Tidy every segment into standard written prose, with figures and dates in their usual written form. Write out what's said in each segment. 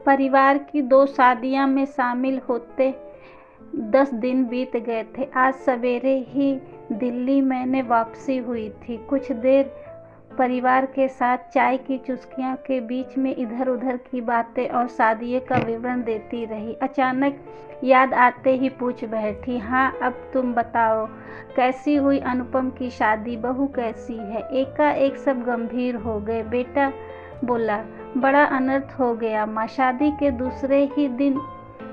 परिवार की 2 शादियां में शामिल होते 10 दिन बीत गए थे। आज सवेरे ही दिल्ली मैंने वापसी हुई थी। कुछ देर परिवार के साथ चाय की चुस्कियों के बीच में इधर उधर की बातें और शादी का विवरण देती रही। अचानक याद आते ही पूछ बैठी, हाँ अब तुम बताओ, कैसी हुई अनुपम की शादी? बहू कैसी है? एकाएक सब गंभीर हो गए। बेटा बोला, बड़ा अनर्थ हो गया माँ। शादी के दूसरे ही दिन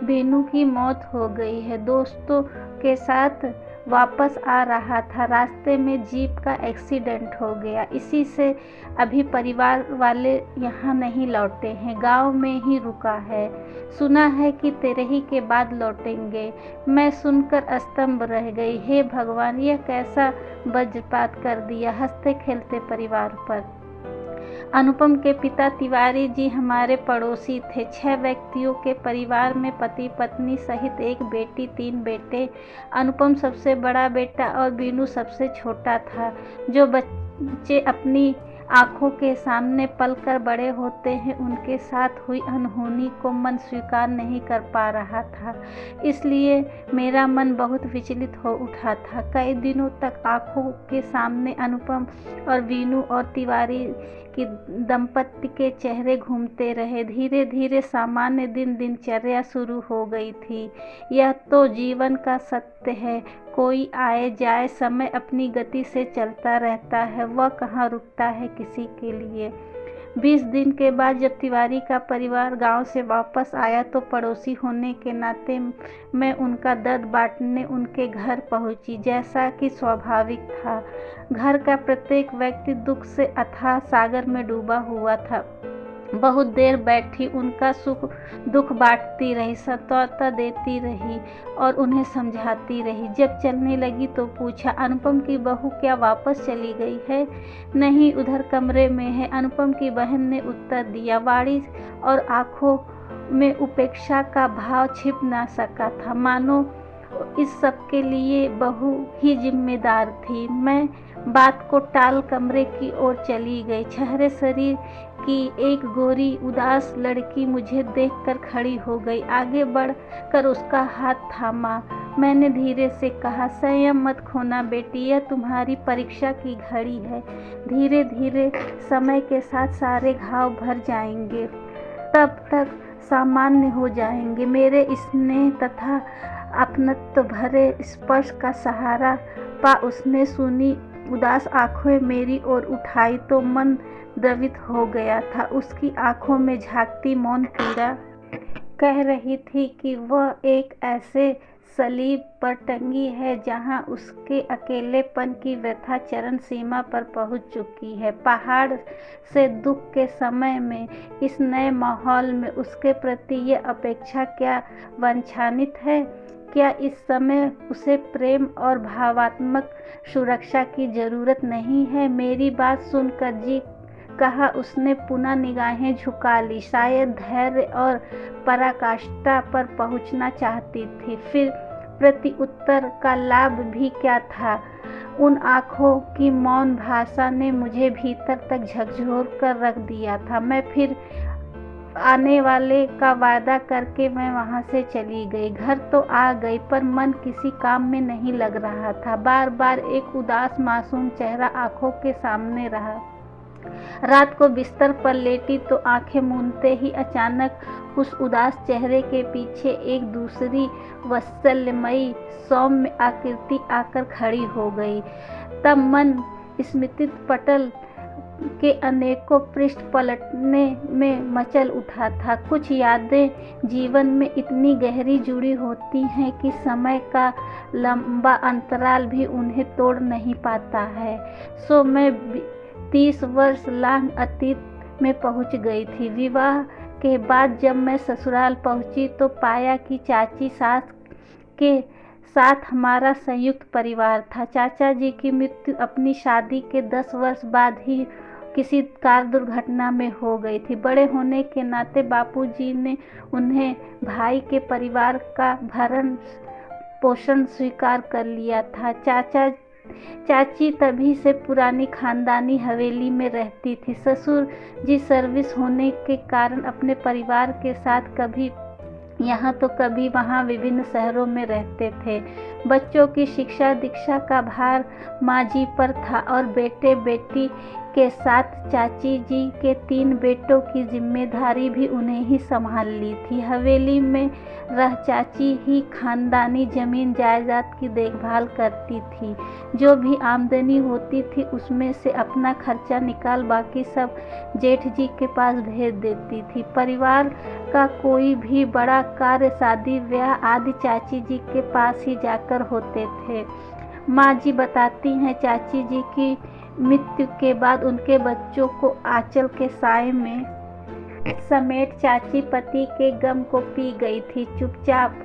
बीनू की मौत हो गई है। दोस्तों के साथ वापस आ रहा था, रास्ते में जीप का एक्सीडेंट हो गया। इसी से अभी परिवार वाले यहाँ नहीं लौटे हैं, गांव में ही रुका है। सुना है कि तेरही के बाद लौटेंगे। मैं सुनकर स्तंभ रह गई। हे भगवान, यह कैसा वज्रपात कर दिया हंसते खेलते परिवार पर। अनुपम के पिता तिवारी जी हमारे पड़ोसी थे। 6 व्यक्तियों के परिवार में पति पत्नी सहित 1 बेटी 3 बेटे। अनुपम सबसे बड़ा बेटा और बीनू सबसे छोटा था। जो बच्चे अपनी आंखों के सामने पलकर बड़े होते हैं, उनके साथ हुई अनहोनी को मन स्वीकार नहीं कर पा रहा था। इसलिए मेरा मन बहुत विचलित हो उठा था। कई दिनों तक आंखों के सामने अनुपम और बीनू और तिवारी की दंपत्ति के चेहरे घूमते रहे। धीरे धीरे सामान्य दिनचर्या शुरू हो गई थी। यह तो जीवन का सत्य है, कोई आए जाए, समय अपनी गति से चलता रहता है, वह कहाँ रुकता है किसी के लिए। 20 दिन के बाद जब तिवारी का परिवार गांव से वापस आया तो पड़ोसी होने के नाते मैं उनका दर्द बांटने उनके घर पहुंची, जैसा कि स्वाभाविक था। घर का प्रत्येक व्यक्ति दुख से अथाह सागर में डूबा हुआ था। बहुत देर बैठी उनका सुख दुख बांटती रही, सांत्वना देती रही और उन्हें समझाती रही। जब चलने लगी तो पूछा, अनुपम की बहू क्या वापस चली गई है? नहीं, उधर कमरे में है, अनुपम की बहन ने उत्तर दिया। वाणी और आंखों में उपेक्षा का भाव छिप ना सका था, मानो इस सब के लिए बहू ही जिम्मेदार थी। मैं बात को टाल कमरे की ओर चली गई। चेहरे शरीर की एक गोरी उदास लड़की मुझे देखकर खड़ी हो गई। आगे बढ़कर उसका हाथ थामा। मैंने धीरे से कहा, संयम मत खोना बेटी, यह तुम्हारी परीक्षा की घड़ी है। धीरे धीरे समय के साथ सारे घाव भर जाएंगे, तब तक सामान्य हो जाएंगे। मेरे स्नेह तथा अपनत्व भरे स्पर्श का सहारा पा उसने सुनी उदास आंखें मेरी ओर उठाई तो मन द्रवित हो गया था। उसकी आंखों में झांकती मौन पीड़ा कह रही थी कि वह एक ऐसे सलीब पर टंगी है जहां उसके अकेलेपन की व्यथा चरम सीमा पर पहुंच चुकी है। पहाड़ से दुख के समय में इस नए माहौल में उसके प्रति यह अपेक्षा क्या वांछनीय है? क्या इस समय उसे प्रेम और भावात्मक सुरक्षा की जरूरत नहीं है? मेरी बात सुनकर जी कहा उसने पुनः निगाहें झुका ली। शायद धैर्य और पराकाष्ठा पर पहुंचना चाहती थी। फिर प्रति उत्तर का लाभ भी क्या था? उन आंखों की मौन भाषा ने मुझे भीतर तक झकझोर कर रख दिया था। मैं फिर आने वाले का वादा करके मैं वहां से चली गई। घर तो आ गई पर मन किसी काम में नहीं लग रहा था। बार बार एक उदास मासूम चेहरा आंखों के सामने रहा। रात को बिस्तर पर लेटी तो आंखें मूंदते ही अचानक उस उदास चेहरे के पीछे एक दूसरी वात्सल्यमयी सौम्य आकृति आकर खड़ी हो गई। तब मन स्मृति पटल के अनेकों पृष्ठ पलटने में मचल उठा था। कुछ यादें जीवन में इतनी गहरी जुड़ी होती हैं कि समय का लंबा अंतराल भी उन्हें तोड़ नहीं पाता है। सो मैं 30 वर्ष लांग अतीत में पहुंच गई थी। विवाह के बाद जब मैं ससुराल पहुंची तो पाया कि चाची सास के साथ हमारा संयुक्त परिवार था। चाचा जी की मृत्यु अपनी शादी के 10 वर्ष बाद ही किसी कार दुर्घटना में हो गई थी। बड़े होने के नाते बापूजी ने उन्हें भाई के परिवार का भरण पोषण स्वीकार कर लिया था। चाचा चाची तभी से पुरानी खानदानी हवेली में रहती थी। ससुर जी सर्विस होने के कारण अपने परिवार के साथ कभी यहाँ तो कभी वहाँ विभिन्न शहरों में रहते थे। बच्चों की शिक्षा दीक्षा का भार माँ जी पर था और बेटे बेटी के साथ चाची जी के 3 बेटों की जिम्मेदारी भी उन्हें ही संभाल ली थी। हवेली में रह चाची ही खानदानी जमीन जायदाद की देखभाल करती थी। जो भी आमदनी होती थी उसमें से अपना खर्चा निकाल बाकी सब जेठ जी के पास भेज देती थी। परिवार का कोई भी बड़ा कार्य, शादी ब्याह आदि चाची जी के पास ही जाकर होते थे। माँ जी बताती हैं, चाची जी की मृत्यु के बाद उनके बच्चों को आंचल के साए में समेट चाची पति के गम को पी गई थी चुपचाप।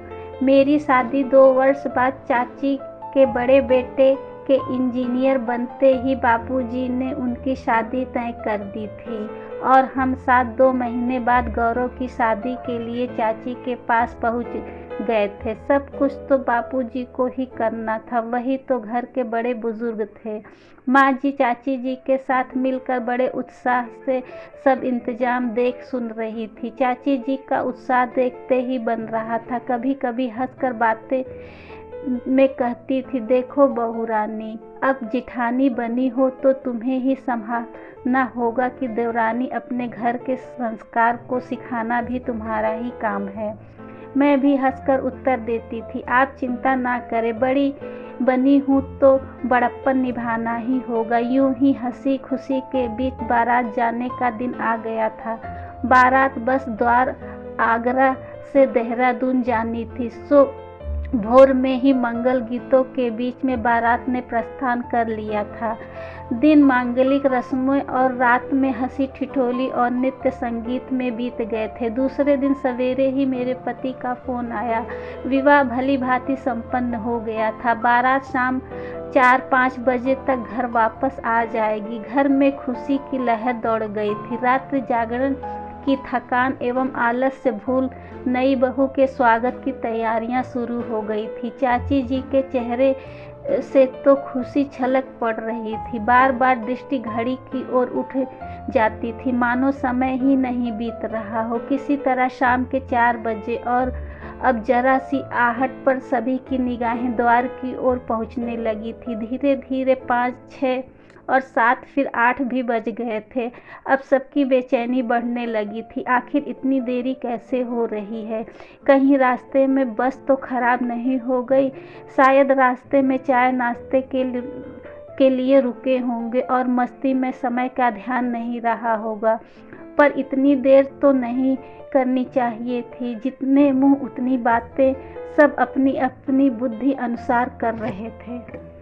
मेरी शादी 2 वर्ष बाद चाची के बड़े बेटे के इंजीनियर बनते ही बापूजी ने उनकी शादी तय कर दी थी और हम साथ 2 महीने बाद गौरव की शादी के लिए चाची के पास पहुंच गए थे। सब कुछ तो बापूजी को ही करना था, वही तो घर के बड़े बुजुर्ग थे। माँ जी चाची जी के साथ मिलकर बड़े उत्साह से सब इंतजाम देख सुन रही थी। चाची जी का उत्साह देखते ही बन रहा था। कभी कभी हंसकर बातें में कहती थी, देखो बहू रानी, अब जिठानी बनी हो तो तुम्हें ही संभालना होगा कि देवरानी अपने घर के संस्कार को सिखाना भी तुम्हारा ही काम है। मैं भी हंसकर उत्तर देती थी, आप चिंता ना करें, बड़ी बनी हूँ तो बड़प्पन निभाना ही होगा। यूं ही हंसी खुशी के बीच बारात जाने का दिन आ गया था। बारात बस द्वार आगरा से देहरादून जानी थी, सो भोर में ही मंगल गीतों के बीच में बारात ने प्रस्थान कर लिया था। दिन मांगलिक रस्मों और रात में हंसी ठिठोली और नृत्य संगीत में बीत गए थे। दूसरे दिन सवेरे ही मेरे पति का फोन आया। विवाह भली भांति संपन्न हो गया था। बारात शाम 4-5 बजे तक घर वापस आ जाएगी। घर में खुशी की लहर दौड़ गई थी। रात्रि जागरण की थकान एवं आलस से भूल नई बहू के स्वागत की तैयारियां शुरू हो गई थी। चाची जी के चेहरे से तो खुशी छलक पड़ रही थी। बार बार दृष्टि घड़ी की ओर उठ जाती थी, मानो समय ही नहीं बीत रहा हो। किसी तरह शाम के 4 बजे और अब जरा सी आहट पर सभी की निगाहें द्वार की ओर पहुंचने लगी थी। धीरे धीरे 5, 6 और 7 फिर 8 भी बज गए थे। अब सबकी बेचैनी बढ़ने लगी थी। आखिर इतनी देरी कैसे हो रही है? कहीं रास्ते में बस तो खराब नहीं हो गई? शायद रास्ते में चाय नाश्ते के लिए रुके होंगे और मस्ती में समय का ध्यान नहीं रहा होगा। पर इतनी देर तो नहीं करनी चाहिए थी। जितने मुंह उतनी बातें, सब अपनी अपनी बुद्धि अनुसार कर रहे थे।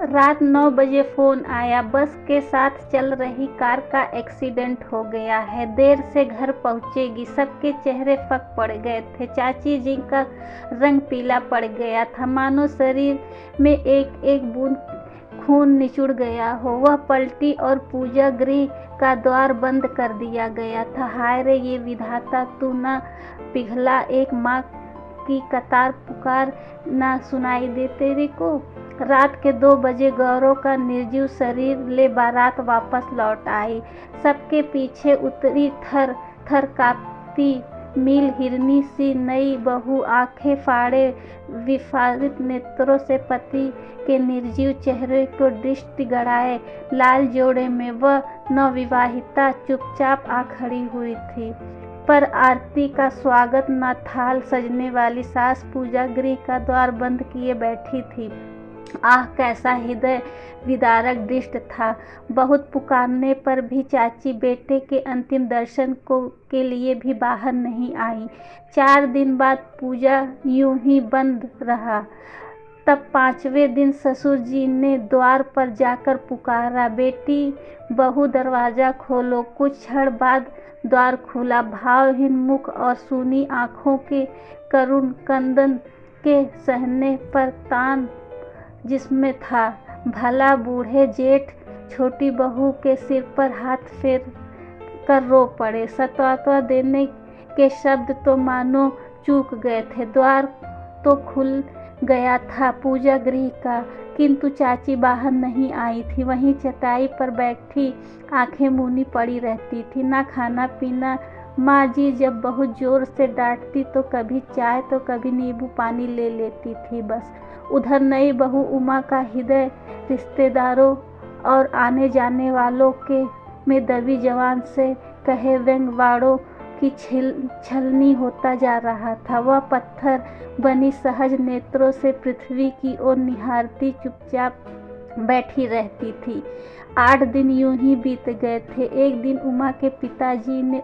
रात 9 बजे फोन आया, बस के साथ चल रही कार का एक्सीडेंट हो गया है, देर से घर पहुंचेगी। सबके चेहरे फक पड़ गए थे। चाची जी का रंग पीला पड़ गया था, मानो शरीर में एक एक बूंद खून निचुड़ गया हो। वह पलटी और पूजा गृह का द्वार बंद कर दिया गया था। हाय रे ये विधाता, तू ना पिघला, एक माँ की कतार पुकार ना सुनाई दे तेरे को। रात के 2 बजे गौरव का निर्जीव शरीर ले बारात वापस लौट आई। सबके पीछे उतरी थर थर कांपती मील हिरनी सी नई बहू, आंखें फाड़े विफारित नेत्रों से पति के निर्जीव चेहरे को दृष्टि गड़ाए लाल जोड़े में वह नवविवाहिता चुपचाप आ खड़ी हुई थी। पर आरती का स्वागत न थाल सजने वाली सास पूजा गृह का द्वार बंद किए बैठी थी। आह, कैसा हृदय विदारक दृश्य था। बहुत पुकारने पर भी चाची बेटे के अंतिम दर्शन के लिए भी बाहर नहीं आई। 4 दिन बाद पूजा यूं ही बंद रहा। तब 5वें दिन ससुर जी ने द्वार पर जाकर पुकारा, बेटी बहू दरवाज़ा खोलो। कुछ क्षण बाद द्वार खुला। भावहीन मुख और सूनी आँखों के करुण क्रंदन के सहने पर तान जिसमें था। भला बूढ़े जेठ छोटी बहू के सिर पर हाथ फेर कर रो पड़े। सत्वता देने के शब्द तो मानो चूक गए थे। द्वार तो खुल गया था पूजा गृह का, किंतु चाची बाहर नहीं आई थी। वहीं चटाई पर बैठी आंखें मूनी पड़ी रहती थी, ना खाना पीना। माँ जी जब बहुत जोर से डांटती तो कभी चाय तो कभी नींबू पानी ले लेती थी बस। उधर नई बहू उमा का हृदय रिश्तेदारों और आने जाने वालों के में दबी जवान से कहे व्यंग्यवाड़ों की छलनी होता जा रहा था। वह पत्थर बनी सहज नेत्रों से पृथ्वी की ओर निहारती चुपचाप बैठी रहती थी। 8 दिन यूं ही बीत गए थे। एक दिन उमा के पिताजी ने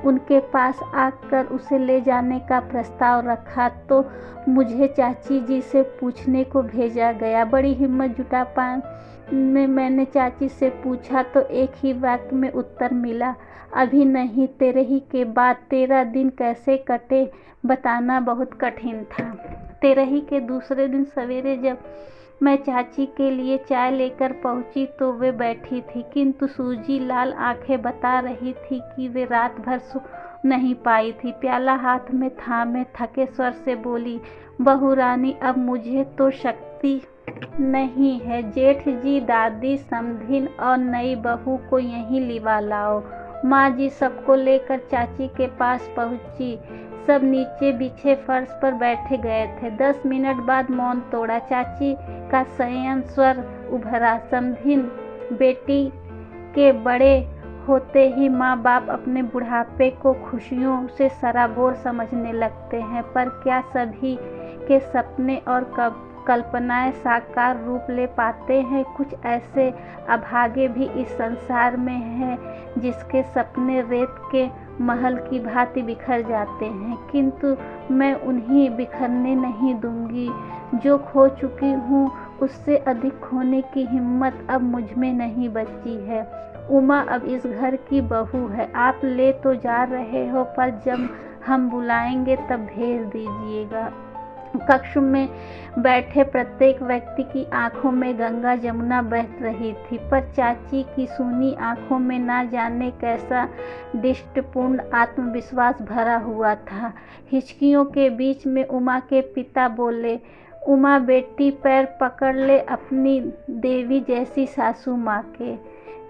उनके पास आकर उसे ले जाने का प्रस्ताव रखा तो मुझे चाची जी से पूछने को भेजा गया। बड़ी हिम्मत जुटा में मैंने चाची से पूछा तो एक ही वाक्य में उत्तर मिला, अभी नहीं, तेरे ही के बाद। 13 दिन कैसे कटे बताना बहुत कठिन था। 13 के दूसरे दिन सवेरे जब मैं चाची के लिए चाय लेकर पहुंची तो वे बैठी थी, किंतु सूजी लाल आंखें बता रही थी कि वे रात भर सो नहीं पाई थी। प्याला हाथ में थामे थके स्वर से बोली, बहू रानी अब मुझे तो शक्ति नहीं है। जेठ जी, दादी, समधिन और नई बहू को यहीं लिवा लाओ। माँ जी सबको लेकर चाची के पास पहुंची। सब नीचे बिछे फर्श पर बैठे गए थे। 10 मिनट बाद मौन तोड़ा। चाची का संयम स्वर उभरा, समधिन, बेटी के बड़े होते ही माँ बाप अपने बुढ़ापे को खुशियों से सराबोर समझने लगते हैं, पर क्या सभी के सपने और कल्पनाएं साकार रूप ले पाते हैं? कुछ ऐसे अभागे भी इस संसार में हैं जिसके सपने रेत के महल की भांति बिखर जाते हैं, किंतु मैं उन्हें बिखरने नहीं दूंगी। जो खो चुकी हूँ उससे अधिक खोने की हिम्मत अब मुझ में नहीं बची है। उमा अब इस घर की बहू है। आप ले तो जा रहे हो, पर जब हम बुलाएंगे तब भेज दीजिएगा। कक्ष में बैठे प्रत्येक व्यक्ति की आंखों में गंगा जमुना बह रही थी, पर चाची की सूनी आंखों में ना जाने कैसा दृष्टिपूर्ण आत्मविश्वास भरा हुआ था। हिचकियों के बीच में उमा के पिता बोले, उमा बेटी, पैर पकड़ ले अपनी देवी जैसी सासू माँ के।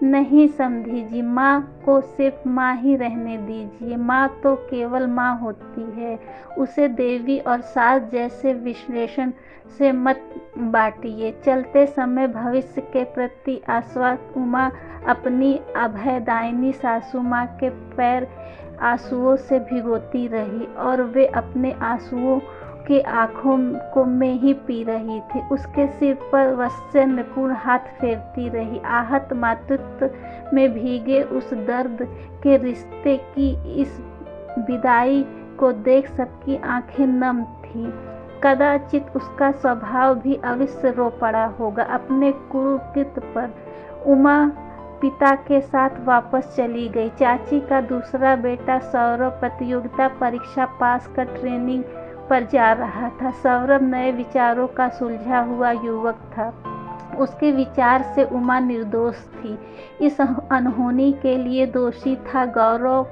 नहीं समधी जी, माँ को सिर्फ माँ ही रहने दीजिए। माँ तो केवल माँ होती है, उसे देवी और सास जैसे विश्लेषण से मत बांटिए। चलते समय भविष्य के प्रति आश्वस्त उमा अपनी अभयदायिनी सासू माँ के पैर आंसुओं से भिगोती रही और वे अपने आंसुओं के आंखों को में ही पी रही थी। उसके सिर पर वश्य निपुण हाथ फेरती रही। आहत मातृत्व में भीगे उस दर्द के रिश्ते की इस विदाई को देख सबकी आंखें नम थीं। कदाचित उसका स्वभाव भी अवश्य रो पड़ा होगा अपने कुकृत्य पर। उमा पिता के साथ वापस चली गई। चाची का दूसरा बेटा सौरभ प्रतियोगिता परीक्षा पास कर ट्रेनिंग पर जा रहा था। सौरभ नए विचारों का सुलझा हुआ युवक था। उसके विचार से उमा निर्दोष थी। इस अनहोनी के लिए दोषी था गौरव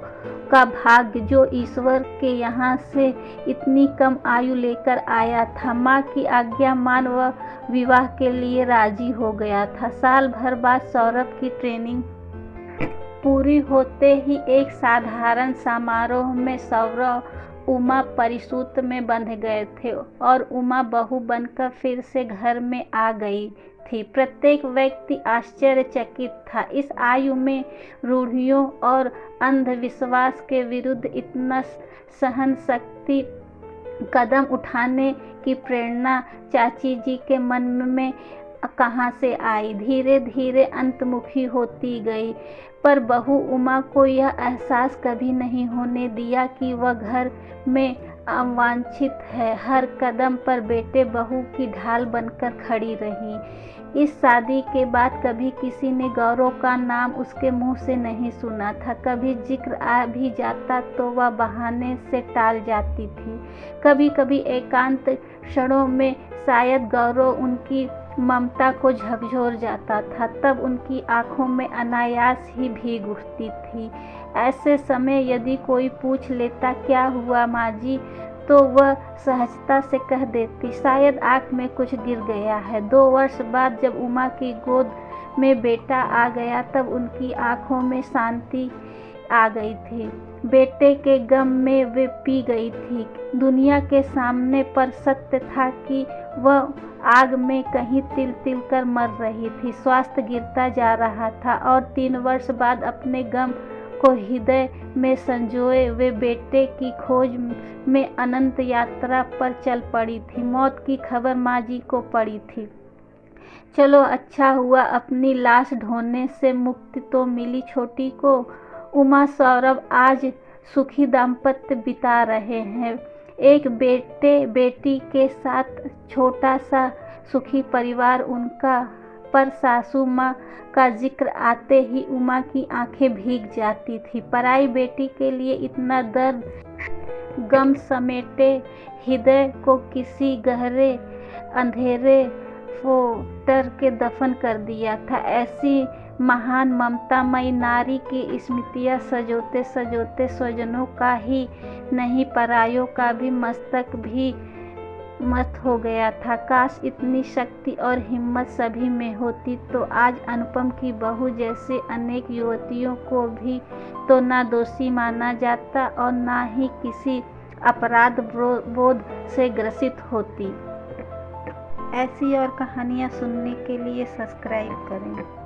का भाग्य, जो ईश्वर के यहाँ से इतनी कम आयु लेकर आया था। माँ की आज्ञा मान वह विवाह के लिए राजी हो गया था। साल भर बाद सौरभ की ट्रेनिंग पूरी होते ही एक साधारण समारोह में सौरभ उमा परिसूत्र में बंध गए थे और उमा बहू बनकर फिर से घर में आ गई थी। प्रत्येक व्यक्ति आश्चर्यचकित था। इस आयु में रूढ़ियों और अंधविश्वास के विरुद्ध इतना सहन शक्ति कदम उठाने की प्रेरणा चाची जी के मन में कहाँ से आई? धीरे धीरे अंतर्मुखी होती गई, पर बहू उमा को यह एहसास कभी नहीं होने दिया कि वह घर में अवांछित है। हर कदम पर बेटे बहू की ढाल बनकर खड़ी रही। इस शादी के बाद कभी किसी ने गौरव का नाम उसके मुंह से नहीं सुना था। कभी जिक्र आ भी जाता तो वह बहाने से टाल जाती थी। कभी कभी एकांत क्षणों में शायद गौरव उनकी ममता को झकझोर जाता था, तब उनकी आंखों में अनायास ही भीग उठती थी। ऐसे समय यदि कोई पूछ लेता, क्या हुआ माँ जी, तो वह सहजता से कह देती, शायद आँख में कुछ गिर गया है। 2 वर्ष बाद जब उमा की गोद में बेटा आ गया तब उनकी आंखों में शांति आ गई थी। बेटे के गम में वे पी गई थी। दुनिया के सामने पर सत्य था कि वह आग में कहीं तिल तिल कर मर रही थी। स्वास्थ्य गिरता जा रहा था और 3 वर्ष बाद अपने गम को हृदय में संजोए वे बेटे की खोज में अनंत यात्रा पर चल पड़ी थी। मौत की खबर माँ जी को पड़ी थी। चलो अच्छा हुआ, अपनी लाश ढोने से मुक्ति तो मिली छोटी को। उमा सौरभ आज सुखी दाम्पत्य बिता रहे हैं, एक बेटे बेटी के साथ। छोटा सा सुखी परिवार उनका। पर सासू माँ का जिक्र आते ही उमा की आंखें भीग जाती थी। पराई बेटी के लिए इतना दर्द, गम समेटे हृदय को किसी गहरे अंधेरे फोटर के दफन कर दिया था। ऐसी महान ममतामयी नारी की स्मृतियाँ सजोते सजोते स्वजनों का ही नहीं, परायों का भी मस्तक भी मत हो गया था। काश इतनी शक्ति और हिम्मत सभी में होती तो आज अनुपम की बहू जैसे अनेक युवतियों को भी तो ना दोषी माना जाता और ना ही किसी अपराध बोध से ग्रसित होती। ऐसी और कहानियाँ सुनने के लिए सब्सक्राइब करें।